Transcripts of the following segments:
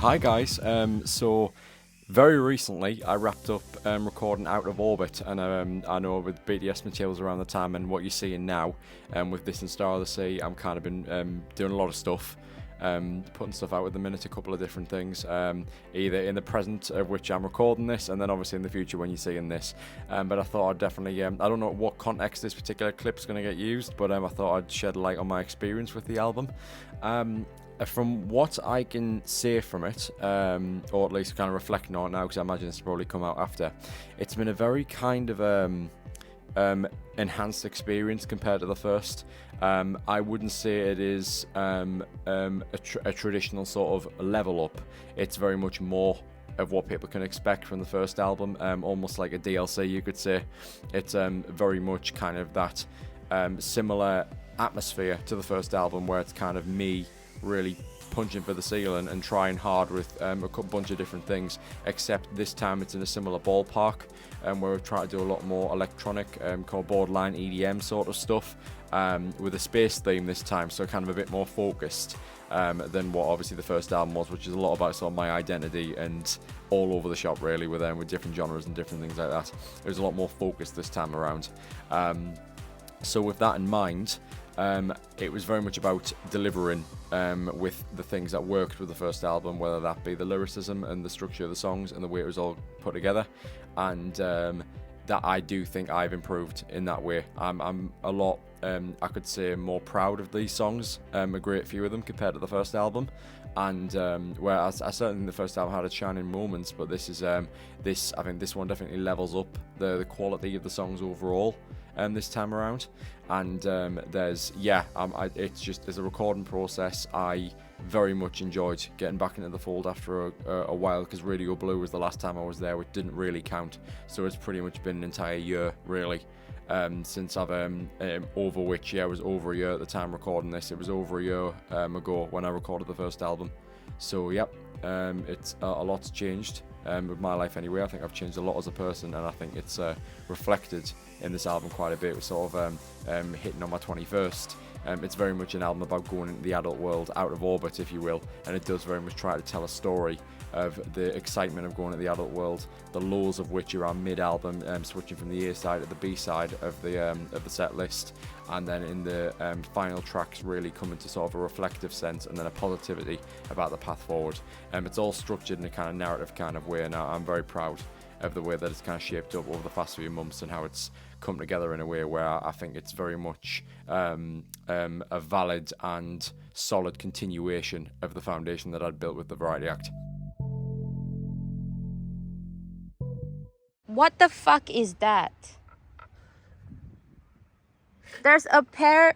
Hi guys, so very recently I wrapped up recording Out of Orbit, and I know with BTS materials around the time and what you're seeing now with Distant Star of the Sea, I'm kind of been doing a lot of stuff, putting stuff out at the minute, a couple of different things, either in the present of which I'm recording this, and then obviously in the future when you're seeing this, but I thought I'd definitely, I don't know what context this particular clip's going to get used, but I thought I'd shed light on my experience with the album. From what I can say from it, or at least kind of reflecting on it now, because I imagine it's probably come out after, it's been a very kind of enhanced experience compared to the first. I wouldn't say it is a traditional sort of level up. It's very much more of what people can expect from the first album, almost like a DLC, you could say. It's very much kind of that similar atmosphere to the first album, where it's kind of me really punching for the ceiling and trying hard with a bunch of different things, except this time it's in a similar ballpark, where we've tried to do a lot more electronic, called borderline EDM sort of stuff, with a space theme this time, so kind of a bit more focused than what obviously the first album was, which is a lot about sort of my identity and all over the shop really, with different genres and different things like that. It was a lot more focused this time around. So with that in mind, it was very much about delivering with the things that worked with the first album, whether that be the lyricism and the structure of the songs and the way it was all put together, and that I do think I've improved in that way. I'm a lot, I could say, more proud of these songs, a great few of them compared to the first album, and whereas I certainly think the first album had its shining moments, but this is I think this one definitely levels up the quality of the songs overall this time around. And there's a recording process. I very much enjoyed getting back into the fold after a while, because Radio Blue was the last time I was there, which didn't really count, so it's pretty much been an entire year really since I've over which, it was over a year at the time recording this. It was over a year ago when I recorded the first album, so it's a lot's changed with my life anyway. I think I've changed a lot as a person, and I think it's reflected in this album quite a bit. We're sort of hitting on my 21st. It's very much an album about going into the adult world, out of orbit, if you will, and it does very much try to tell a story of the excitement of going into the adult world, the lows of which are on mid-album, switching from the A side to the B side of the set list, and then in the final tracks really coming to sort of a reflective sense, and then a positivity about the path forward. It's all structured in a kind of narrative kind of way, and I'm very proud of the way that it's kind of shaped up over the past few months, and how it's come together in a way where I think it's very much a valid and solid continuation of the foundation that I'd built with the Variety Act. What the fuck is that? There's a pair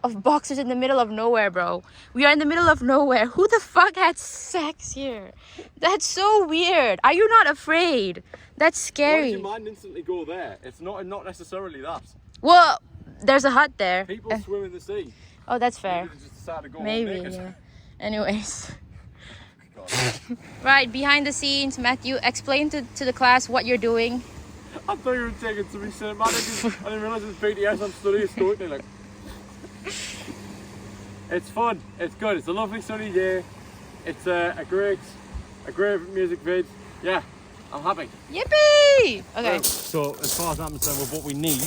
of boxers in the middle of nowhere, bro. We are in the middle of nowhere. Who the fuck had sex here? That's so weird. Are you not afraid? That's scary. Why did your mind instantly go there? It's not necessarily that. Well, there's a hut there. People swim in the sea. Oh, that's fair. Maybe they just decided to go Maybe, naked. yeah. Anyways. Right, behind the scenes, Matthew, explain to the class what you're doing. I thought you were taking it to be cinematic. I didn't realise it was BTS. I'm studying stoically, like. It's fun. It's good. It's a lovely sunny day. It's a great music vid. Yeah, I'm happy. Yippee! Okay. So as far as I'm concerned, with what we need,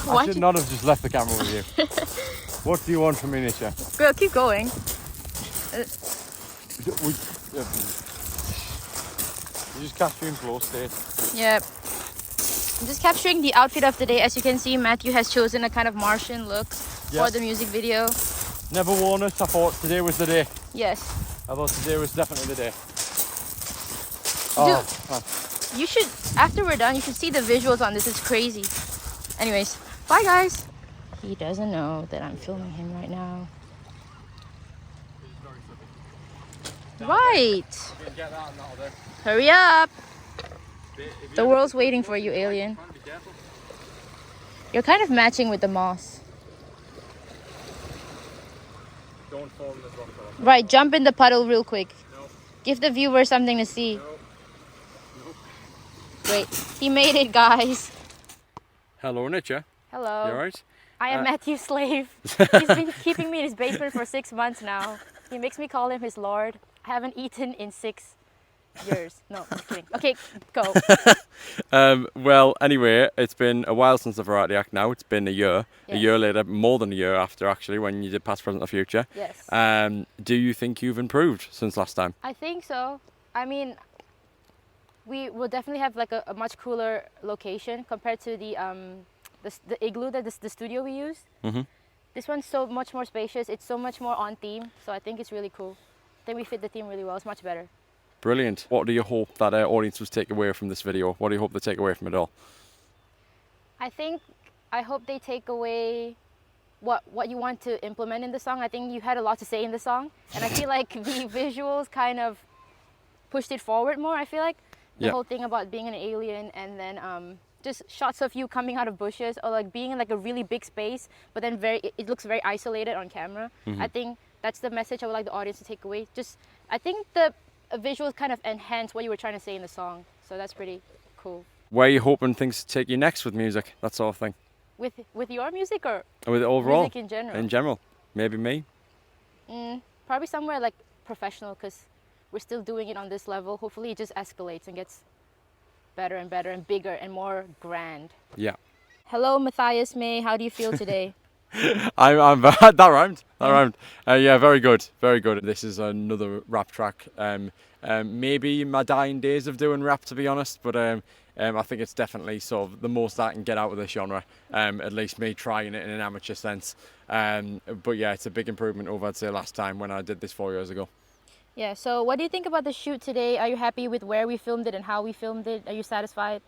I should not have just left the camera with you. What do you want from me, Nisha? Girl, keep going. You just capturing flow state. Yep. I'm just capturing the outfit of the day. As you can see, Matthew has chosen a kind of Martian look for the music video. Never worn it. I thought today was the day. Yes. I thought today was definitely the day. Dude, you should, after we're done, you should see the visuals on this. It's crazy. Anyways, bye guys. He doesn't know that I'm filming him right now. Right. Hurry up. The world's waiting for you, alien. You're kind of matching with the moss. Don't fall in this rock. Right, jump in the puddle real quick. No. Give the viewers something to see. No. Nope. Wait, he made it, guys. Hello, Nitcha. Hello. You alright? I am Matthew's slave. He's been keeping me in his basement for 6 months now. He makes me call him his lord. I haven't eaten in 6 years. No, I'm kidding. Okay, go. Well, anyway, it's been a while since the Variety Act now. It's been a year. Yes. A year later, more than a year after, actually, when you did Past, Present or Future. Yes. Do you think you've improved since last time? I think so. I mean, we will definitely have like a much cooler location compared to the igloo that the studio we use. Mm-hmm. This one's so much more spacious. It's so much more on theme. So I think it's really cool. I think we fit the theme really well. It's much better. Brilliant. What do you hope that audiences take away from this video? What do you hope they take away from it all? I hope they take away what you want to implement in the song. I think you had a lot to say in the song, and I feel like the visuals kind of pushed it forward more. I feel like the whole thing about being an alien, and then just shots of you coming out of bushes, or like being in like a really big space, but then it looks very isolated on camera. Mm-hmm. I think that's the message I would like the audience to take away. I think the visuals kind of enhance what you were trying to say in the song, so that's pretty cool. Where are you hoping things to take you next with music? That sort of thing. With your music, or With overall? music in general? In general. Maybe me? Probably somewhere like professional, because we're still doing it on this level. Hopefully it just escalates and gets better and better and bigger and more grand. Yeah. Hello, Matthias May. How do you feel today? I'm that rhymed. That rhymed. Yeah, very good. Very good. This is another rap track. Maybe my dying days of doing rap, to be honest, but I think it's definitely sort of the most I can get out of this genre. At least me trying it in an amateur sense. But yeah, it's a big improvement over, I'd say, last time when I did this 4 years ago. Yeah, so what do you think about the shoot today? Are you happy with where we filmed it and how we filmed it? Are you satisfied?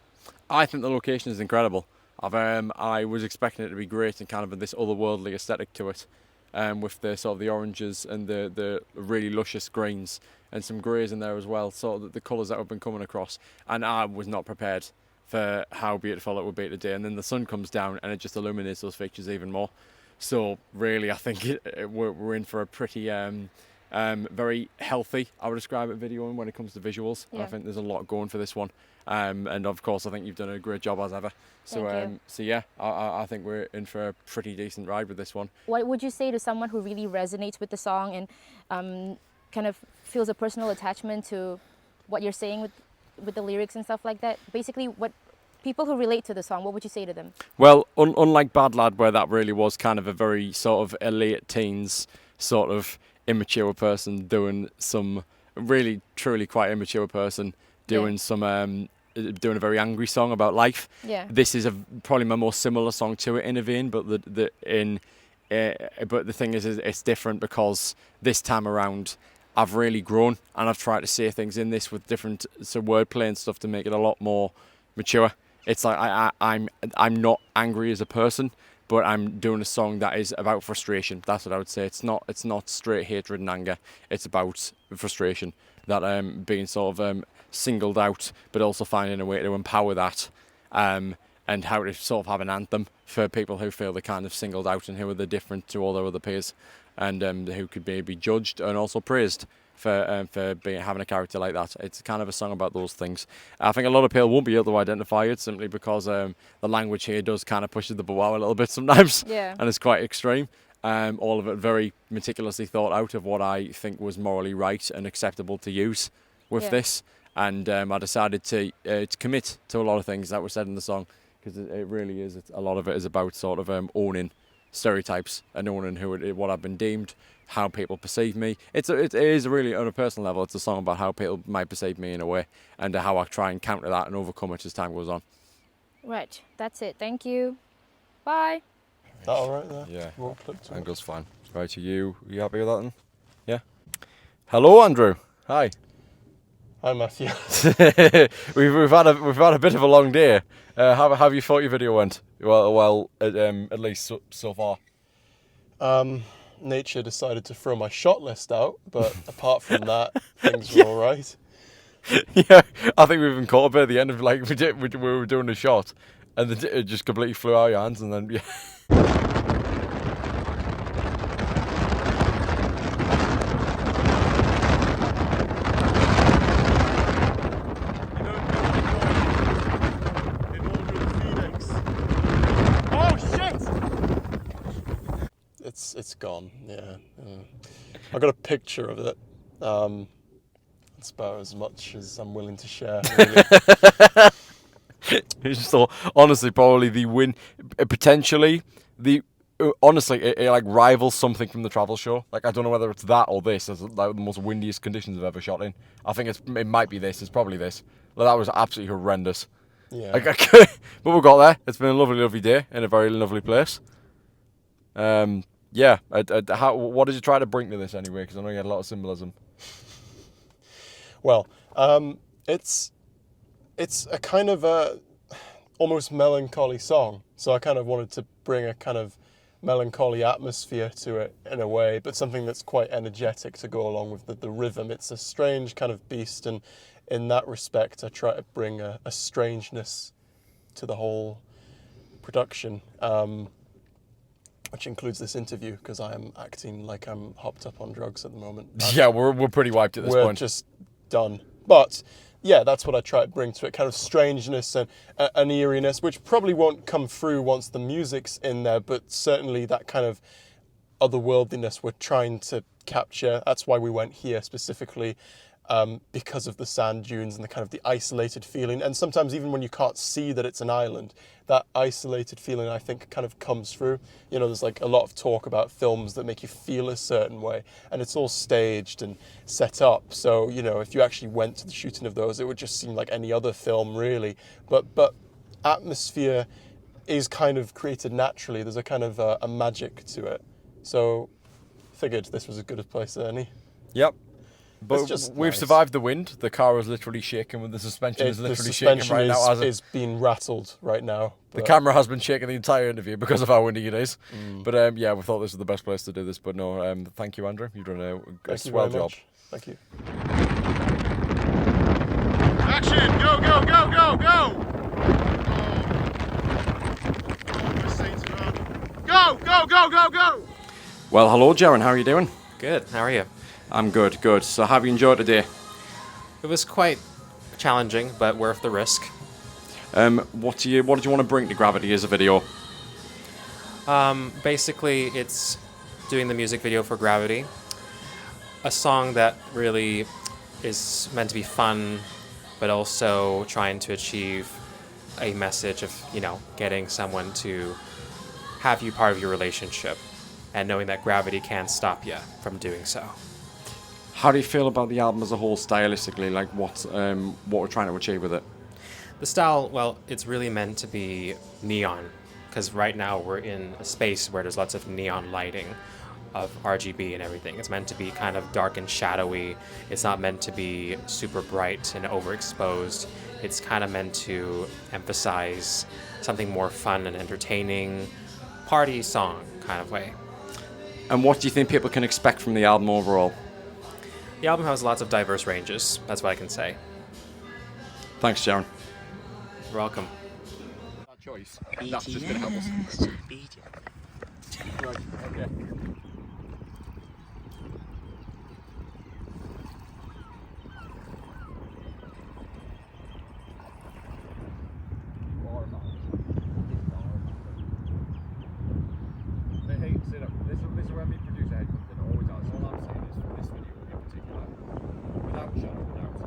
I think the location is incredible. I was expecting it to be great and kind of this otherworldly aesthetic to it, with the sort of the oranges and the really luscious greens and some greys in there as well, sort of the colours that have been coming across. And I was not prepared for how beautiful it would be today. And then the sun comes down and it just illuminates those features even more. So really, I think we're in for a pretty very healthy, I would describe it, video when it comes to visuals. Yeah. I think there's a lot going for this one. And of course, I think you've done a great job as ever. So yeah, I think we're in for a pretty decent ride with this one. What would you say to someone who really resonates with the song and kind of feels a personal attachment to what you're saying with the lyrics and stuff like that? Basically, what people who relate to the song, what would you say to them? Well, unlike Bad Lad, where that really was kind of a very sort of a late teens sort of immature person doing some really truly quite immature person doing some doing a very angry song about life. Yeah. This is probably my more similar song to it in a vein, but but the thing is it's different because this time around I've really grown and I've tried to say things in this with different wordplay and stuff to make it a lot more mature. It's like I'm not angry as a person, but I'm doing a song that is about frustration. That's what I would say. It's not straight hatred and anger. It's about frustration, that being sort of singled out, but also finding a way to empower that, and how to sort of have an anthem for people who feel they're kind of singled out and who are the different to all their other peers, and who could be judged and also praised for having a character like that. It's kind of a song about those things. I think a lot of people won't be able to identify it simply because the language here does kind of push the bow a little bit sometimes. Yeah. And it's quite extreme. All of it very meticulously thought out of what I think was morally right and acceptable to use with this. And I decided to commit to a lot of things that were said in the song, because it really is. A lot of it is about sort of owning stereotypes and owning what I've been deemed, how people perceive me. It is really, on a personal level, it's a song about how people might perceive me in a way, and how I try and counter that and overcome it as time goes on. Right, that's it. Thank you. Bye. Is that all right there? Yeah, Well clipped. angle's fine. Right, are you happy with that then? Yeah. Hello, Andrew. Hi. Hi, Matthew. we've had a bit of a long day. How have you thought your video went? Well, at least so far. Nature decided to throw my shot list out, but apart from that, things were all right. Yeah, I think we even caught a bit at the end of we were doing a shot, and it just completely flew out of your hands, and then yeah. it's gone. Yeah. I got a picture of it. It's about as much as I'm willing to share. Really. So honestly, probably the win, potentially the. Honestly, it like rivals something from the travel show. Like, I don't know whether it's that or this. It's like the most windiest conditions I've ever shot in. I think it might be this. It's probably this. Like, that was absolutely horrendous. Yeah. Like, but we got there. It's been a lovely, lovely day in a very lovely place. Yeah. What did you try to bring to this anyway? Because I know you had a lot of symbolism. Well, it's a kind of a almost melancholy song. So I kind of wanted to bring a kind of melancholy atmosphere to it in a way, but something that's quite energetic to go along with the rhythm. It's a strange kind of beast, and in that respect I try to bring a strangeness to the whole production, which includes this interview, because I am acting like I'm hopped up on drugs at the moment. Yeah, we're pretty wiped at this point. We're just done. But yeah, that's what I try to bring to it, kind of strangeness and an eeriness, which probably won't come through once the music's in there, but certainly that kind of otherworldliness we're trying to capture. That's why we went here specifically, because of the sand dunes and the kind of the isolated feeling. And sometimes even when you can't see that it's an island, that isolated feeling, I think, kind of comes through. You know, there's like a lot of talk about films that make you feel a certain way, and it's all staged and set up. So, you know, if you actually went to the shooting of those, it would just seem like any other film, really. But atmosphere is kind of created naturally. There's a kind of a magic to it. So, figured this was as good a place as any. Yep. But we've nice. survived the wind. The car is literally shaking. With the suspension is literally shaking right now. Is being rattled right now. The camera has been shaking the entire interview because of how windy it is. But yeah, we thought this was the best place to do this. But no, thank you, Andrew. You've done a swell job. Thank you. Action! Go, go, go, go, go! Go, go, go, go, go! Well, hello, Jaron. How are you doing? Good. How are you? I'm good, good. So have you enjoyed today? It was quite challenging, but worth the risk. What did you want to bring to Gravity as a video? Basically, it's doing the music video for Gravity. A song that really is meant to be fun, but also trying to achieve a message of, you know, getting someone to have you part of your relationship and knowing that gravity can't stop you from doing so. How do you feel about the album as a whole stylistically? Like what we're trying to achieve with it? The style, well, it's really meant to be neon, because right now we're in a space where there's lots of neon lighting of RGB and everything. It's meant to be kind of dark and shadowy. It's not meant to be super bright and overexposed. It's kind of meant to emphasize something more fun and entertaining, party song kind of way. And what do you think people can expect from the album overall? The album has lots of diverse ranges. That's what I can say. Thanks, Jaron. You're welcome. That choice. That's just going to help us. Right, okay. This is where my producer head comes in. Always does. All I'm saying is for this video in particular, without shadow of a doubt.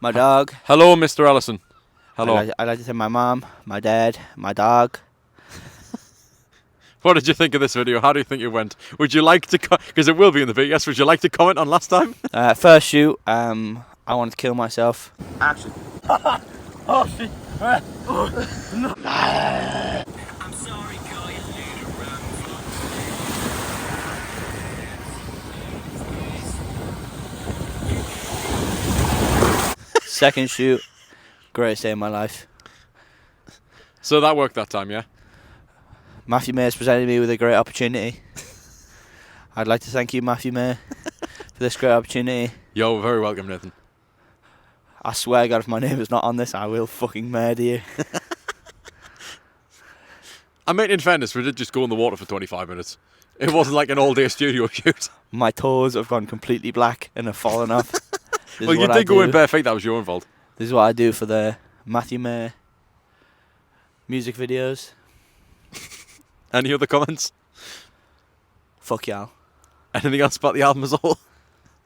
My dog. Hello, Mr. Ellison. Hello. I like to say my mom, my dad, my dog. What did you think of this video? How do you think it went? Would you like to, because it will be in the video, yes, would you like to comment on last time? First shoot, I wanted to kill myself. Action. Oh shit. No. I'm sorry, girl, you need to run. Second shoot, greatest day of my life. So that worked that time, yeah? Matthew Mayer's presented me with a great opportunity. I'd like to thank you, Matthew Mayer, for this great opportunity. You're very welcome, Nathan. I swear to God, if my name is not on this, I will fucking murder you. I mean, in fairness, we did just go in the water for 25 minutes. It wasn't like an all-day studio shoot. My toes have gone completely black and have fallen off. Well, you did go in bare feet, that was your fault. This is what I do for the Matthew Mayer music videos. Any other comments? Fuck y'all. Anything else about the album as a whole?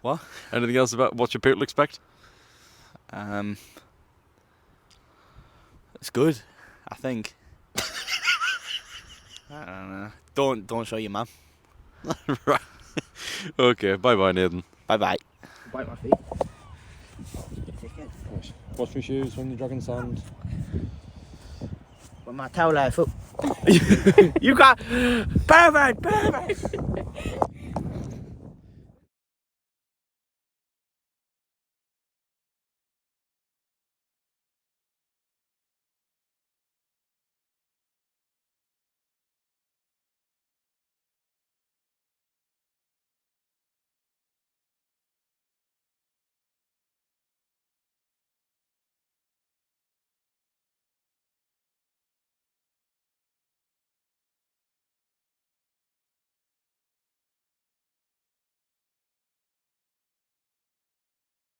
What? Anything else about what should people expect? It's good, I think. I don't know. Don't show your mum. Right. Okay, bye-bye, Nathan. Bye-bye. Bite my feet. Wash my shoes when you're jogging sand. With my towel out foot. You got... Perfect!